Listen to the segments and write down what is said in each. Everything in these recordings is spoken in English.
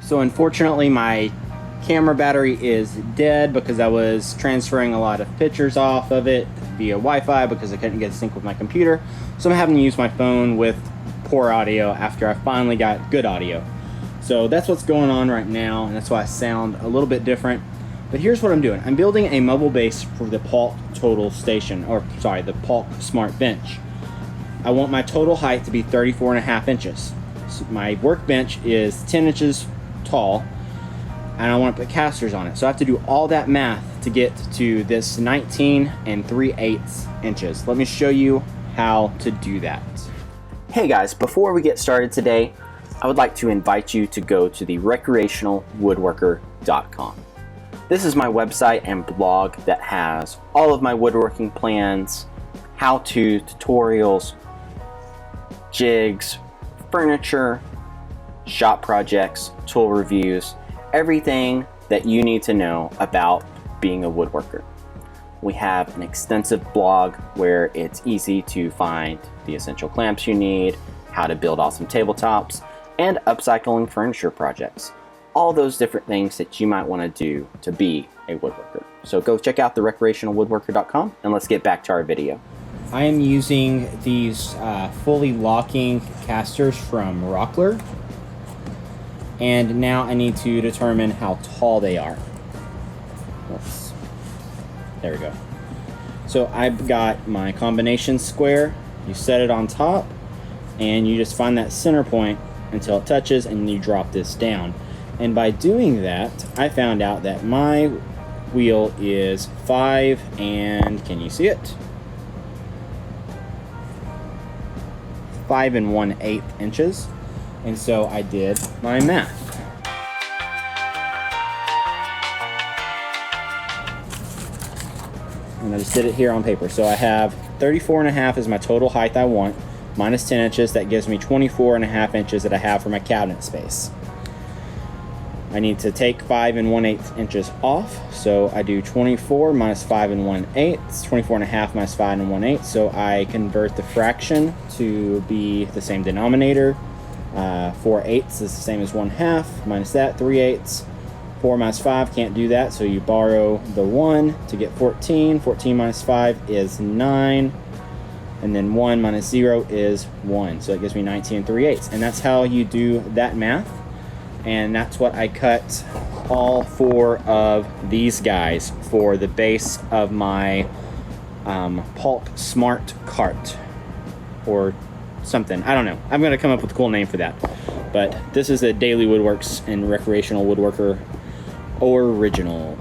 So unfortunately my camera battery is dead because I was transferring a lot of pictures off of it via Wi-Fi because I couldn't get sync with my computer. So I'm having to use my phone with poor audio after I finally got good audio. So that's what's going on right now, and that's why I sound a little bit different. But here's what I'm doing. I'm building a mobile base for the Paulk total station, or sorry, the Paulk smart bench. I want my total height to be 34.5 inches. So my workbench is 10 inches tall, and I want to put casters on it. So I have to do all that math to get to this 19 3/8 inches. Let me show you how to do that. Hey guys, before we get started today, I would like to invite you to go to the recreationalwoodworker.com. This is my website and blog that has all of my woodworking plans, how-to tutorials, jigs, furniture, shop projects, tool reviews, everything that you need to know about being a woodworker. We have an extensive blog where it's easy to find the essential clamps you need, how to build awesome tabletops, and upcycling furniture projects. All those different things that you might want to do to be a woodworker. So go check out the recreationalwoodworker.com and let's get back to our video. I am using these fully locking casters from Rockler, and now I need to determine how tall they are. Oops. There we go. So I've got my combination square. You set it on top and you just find that center point until it touches, and you drop this down. And by doing that, I found out that my wheel is 5 and, can you see it? 5 1/8 inches. And so I did my math. And I just did it here on paper. So I have 34.5 is my total height I want, minus 10 inches. That gives me 24.5 inches that I have for my cabinet space. I need to take 5 1/8 inches off, so I do 24 minus 5 1/8. It's 24.5 minus 5 1/8. So I convert the fraction to be the same denominator. 4/8 is the same as 1/2. Minus that, 3/8. 4 minus 5, can't do that, so you borrow the 1 to get 14. 14 minus 5 is 9. And then 1 minus 0 is 1. So it gives me 19 3/8. And that's how you do that math. And that's what I cut all 4 of these guys for the base of my Paulk Smart Cart or something. I don't know. I'm going to come up with a cool name for that. But this is a Dailey Woodworks and Recreational Woodworker original.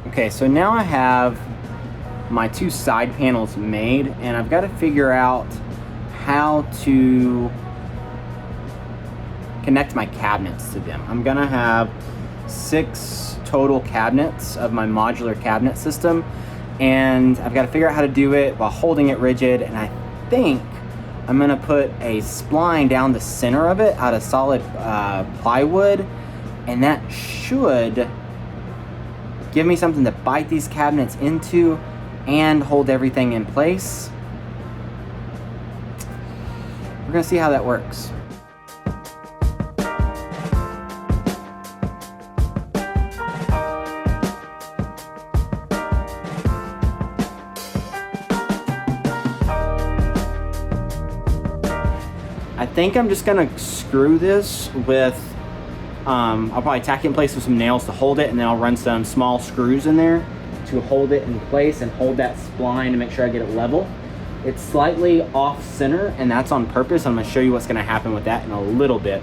Okay, so now I have my 2 side panels made, and I've got to figure out how to connect my cabinets to them. I'm gonna have 6 total cabinets of my modular cabinet system, and I've got to figure out how to do it while holding it rigid. And I think I'm gonna put a spline down the center of it out of solid plywood, and that should give me something to bite these cabinets into and hold everything in place. We're gonna see how that works. I think I'm just gonna screw this with I'll probably tack it in place with some nails to hold it, and then I'll run some small screws in there to hold it in place and hold that spline to make sure I get it level. It's slightly off center, and that's on purpose. I'm going to show you what's going to happen with that in a little bit.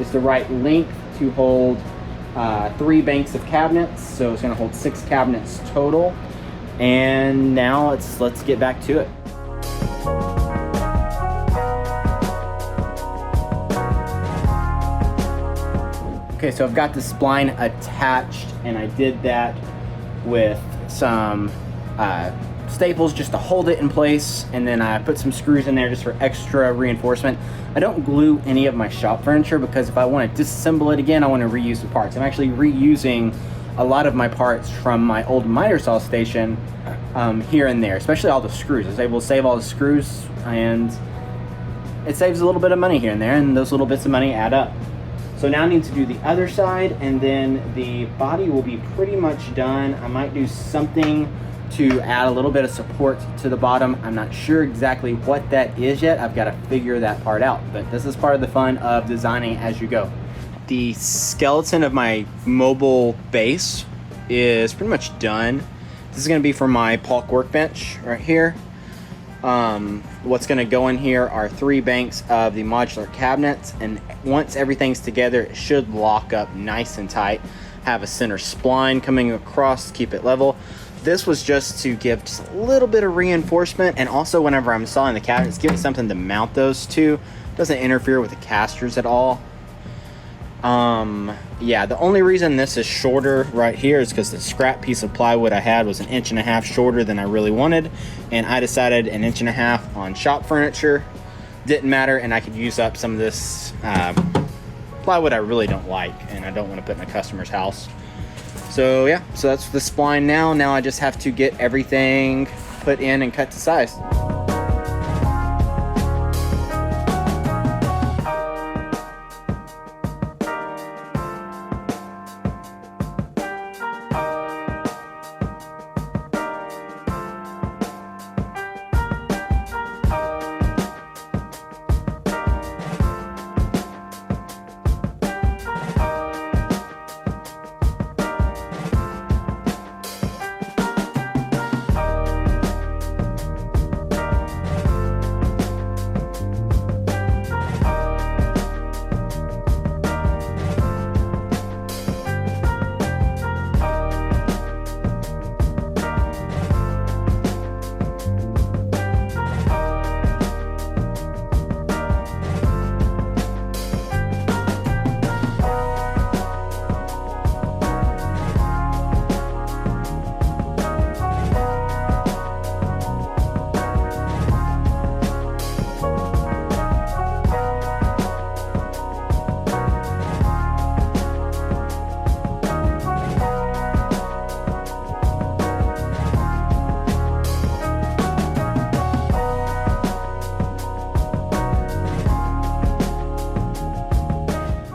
It's the right length to hold 3 banks of cabinets, so it's going to hold 6 cabinets total. And now let's get back to it. Okay, so I've got the spline attached, and I did that with some staples just to hold it in place, and then I put some screws in there just for extra reinforcement. I don't glue any of my shop furniture because if I want to disassemble it again, I want to reuse the parts. I'm actually reusing a lot of my parts from my old miter saw station here and there, especially all the screws. I was able to save all the screws, and it saves a little bit of money here and there, and those little bits of money add up. So now I need to do the other side, and then the body will be pretty much done. I might do something to add a little bit of support to the bottom. I'm not sure exactly what that is yet. I've got to figure that part out, but this is part of the fun of designing as you go. The skeleton of my mobile base is pretty much done. This is going to be for my Paulk workbench right here. What's going to go in here are 3 banks of the modular cabinets, and once everything's together, it should lock up nice and tight. Have a center spline coming across to keep it level. This was just to give just a little bit of reinforcement, and also whenever I'm installing the cabinets, give it something to mount those to. Doesn't interfere with the casters at all. Yeah, the only reason this is shorter right here is because the scrap piece of plywood I had was 1.5 inches shorter than I really wanted, and I decided 1.5 inches on shop furniture didn't matter, and I could use up some of this plywood I really don't like and I don't want to put in a customer's house. So yeah, so that's the spline now. Now I just have to get everything put in and cut to size.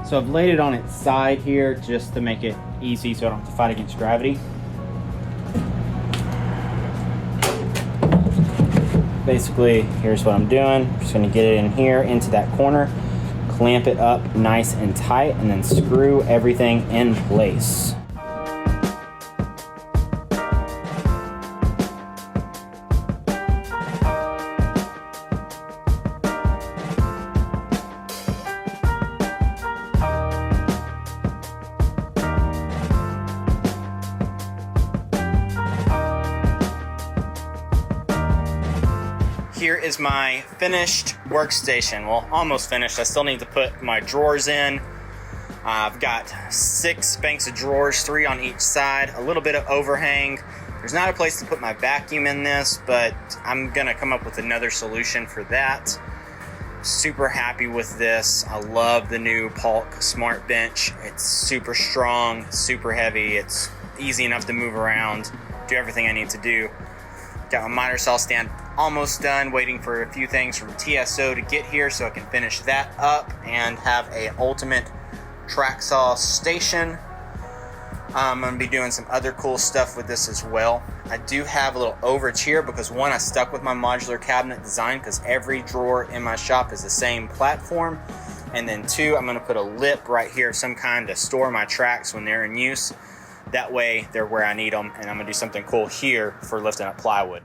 So I've laid it on its side here just to make it easy so I don't have to fight against gravity. Basically, here's what I'm doing. I'm just going to get it in here into that corner, clamp it up nice and tight, and then screw everything in place. Here is my finished workstation. Well, almost finished. I still need to put my drawers in. I've got 6 banks of drawers, 3 on each side, a little bit of overhang. There's not a place to put my vacuum in this, but I'm gonna come up with another solution for that. Super happy with this. I love the new Paulk Smart Bench. It's super strong, super heavy. It's easy enough to move around, do everything I need to do. Got my miter saw stand almost done, waiting for a few things from TSO to get here so I can finish that up and have a ultimate track saw station. I'm going to be doing some other cool stuff with this as well. I do have a little overage here because one, I stuck with my modular cabinet design because every drawer in my shop is the same platform, and then 2, I'm going to put a lip right here of some kind to store my tracks when they're in use. That way they're where I need them, and I'm going to do something cool here for lifting up plywood.